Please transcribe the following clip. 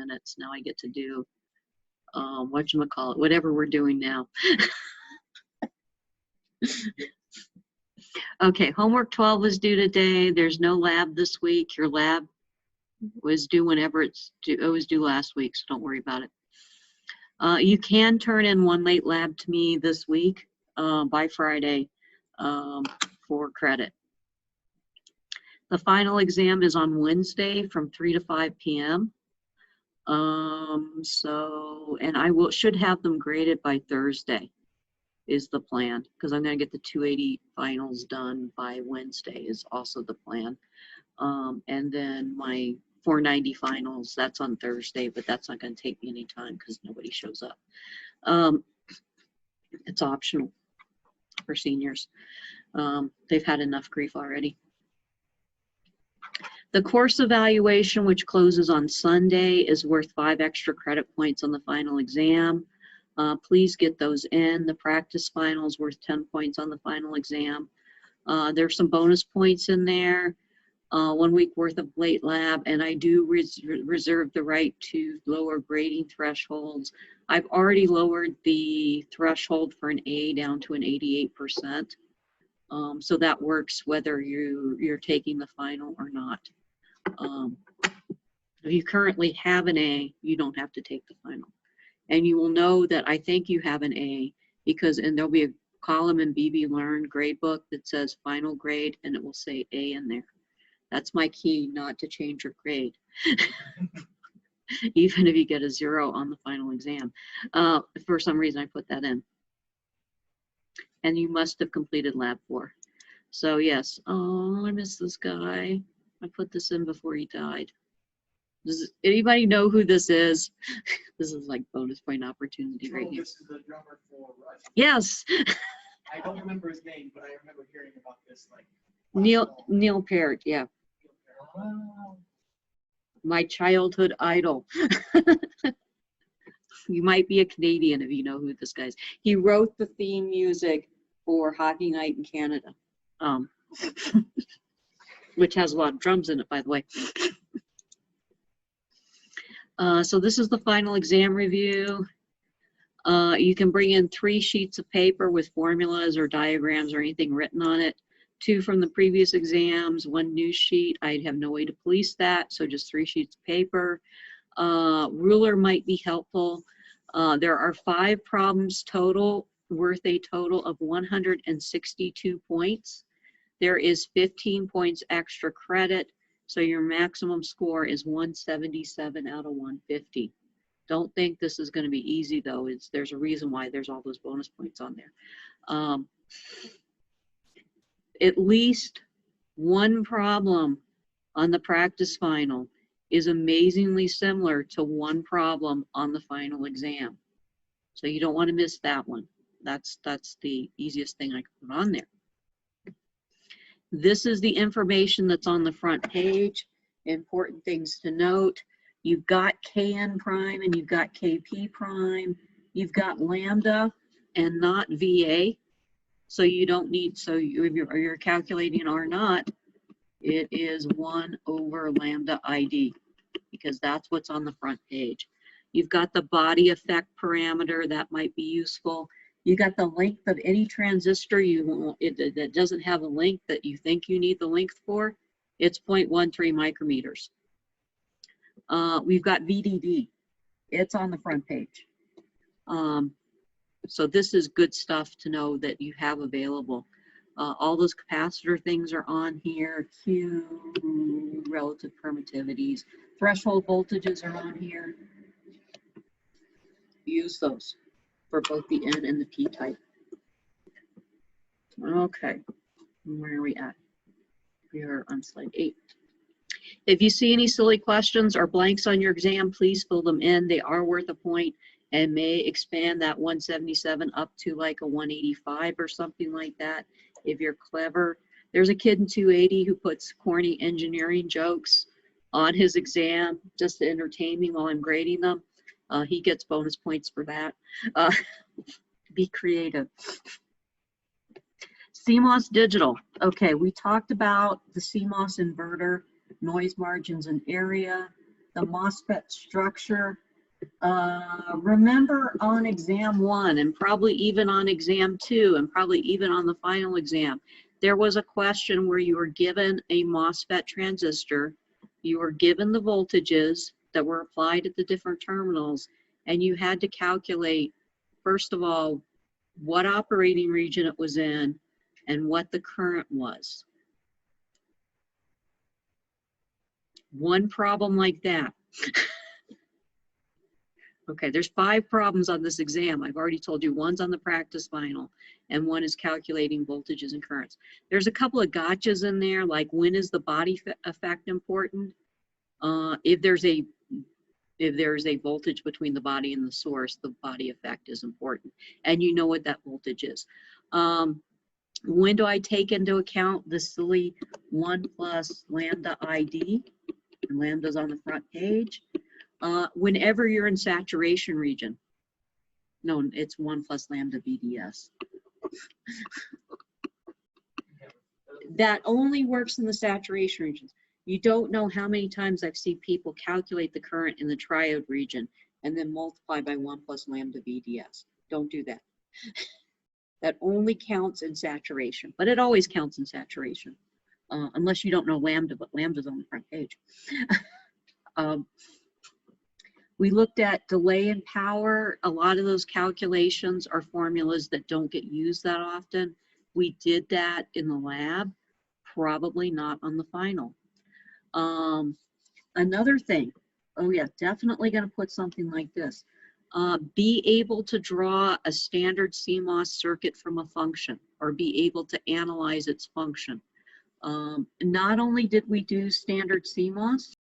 minutes. Now I get to do whatchamacallit, whatever we're doing now. Okay, homework 12 is due today. There's no lab this week. Your lab was due whenever it's due. It was due last week, so don't worry about it. You can turn in one late lab to me this week by Friday for credit. The final exam is on Wednesday from 3 to 5 p.m. And I should have them graded by Thursday is the plan, because I'm going to get the 280 finals done by Wednesday is also the plan. And then my 490 finals, that's on Thursday, but that's not going to take me any time because nobody shows up. It's optional for seniors. They've had enough grief already. The course evaluation, which closes on Sunday, is worth 5 extra credit points on the final exam. Please get those in. The practice final is worth 10 points on the final exam. There's some bonus points in there. 1 week worth of late lab, and I do reserve the right to lower grading thresholds. I've already lowered the threshold for an A down to an 88%. So that works whether you're taking the final or not. If you currently have an A, you don't have to take the final. And you will know that I think you have an A because, and there'll be a column in BB Learn gradebook that says final grade, and it will say A in there. That's my key not to change your grade, even if you get a 0 on the final exam. For some reason, I put that in. And you must have completed lab 4. So yes, oh, I miss this guy. I put this in before he died. Does anybody know who this is? This is like bonus point opportunity right here. This is the drummer for Rush. Yes. I don't remember his name, but I remember hearing about this. Like Neil Peart, yeah. Wow. My childhood idol. You might be a Canadian if you know who this guy is. He wrote the theme music for Hockey Night in Canada, which has a lot of drums in it, by the way. So this is the final exam review. You can bring in 3 sheets of paper with formulas or diagrams or anything written on it. 2 from the previous exams, 1 new sheet. I have no way to police that, so just 3 sheets of paper. Ruler might be helpful. There are 5 problems total, worth a total of 162 points. There is 15 points extra credit, so your maximum score is 177 out of 150. Don't think this is going to be easy, though. There's a reason why there's all those bonus points on there. At least 1 problem on the practice final is amazingly similar to 1 problem on the final exam. So you don't want to miss that one. That's the easiest thing I can put on there. This is the information that's on the front page. Important things to note. You've got Kn prime and you've got Kp prime. You've got lambda and not VA. So you don't need, so if you're calculating R naught, it is 1 over lambda ID because that's what's on the front page. You've got the body effect parameter, that might be useful. You got the length of any transistor that doesn't have a length that you think you need the length for. It's 0.13 micrometers. We've got VDD. It's on the front page. So this is good stuff to know that you have available. All those capacitor things are on here. Q, relative permittivities, threshold voltages are on here. Use those for both the N and the P type. Okay, where are we at? We are on slide 8. If you see any silly questions or blanks on your exam, please fill them in. They are worth a point and may expand that 177 up to like a 185 or something like that if you're clever. There's a kid in 280 who puts corny engineering jokes on his exam just to entertain me while I'm grading them. He gets bonus points for that. Be creative. CMOS digital. Okay, we talked about the CMOS inverter, noise margins and area. the MOSFET structure. Remember on exam 1 and probably even on exam 2 and probably even on the final exam, there was a question where you were given a MOSFET transistor, you were given the voltages that were applied at the different terminals, and you had to calculate, first of all, what operating region it was in and what the current was. One problem like that. Okay, there's 5 problems on this exam. I've already told you one's on the practice final and one is calculating voltages and currents. There's a couple of gotchas in there, like when is the body effect important? If there's a voltage between the body and the source, the body effect is important. And you know what that voltage is. When do I take into account the silly 1 plus lambda ID? And lambda's on the front page. Whenever you're in saturation region. No, it's 1 plus lambda VDS. That only works in the saturation regions. You don't know how many times I've seen people calculate the current in the triode region and then multiply by 1 plus lambda VDS. Don't do that. That only counts in saturation, but it always counts in saturation, unless you don't know lambda, but lambda's on the front page. We looked at delay in power. A lot of those calculations are formulas that don't get used that often. We did that in the lab, probably not on the final. Another thing, oh yeah, definitely gonna put something like this. Be able to draw a standard CMOS circuit from a function or be able to analyze its function. Not only did we do standard CMOS,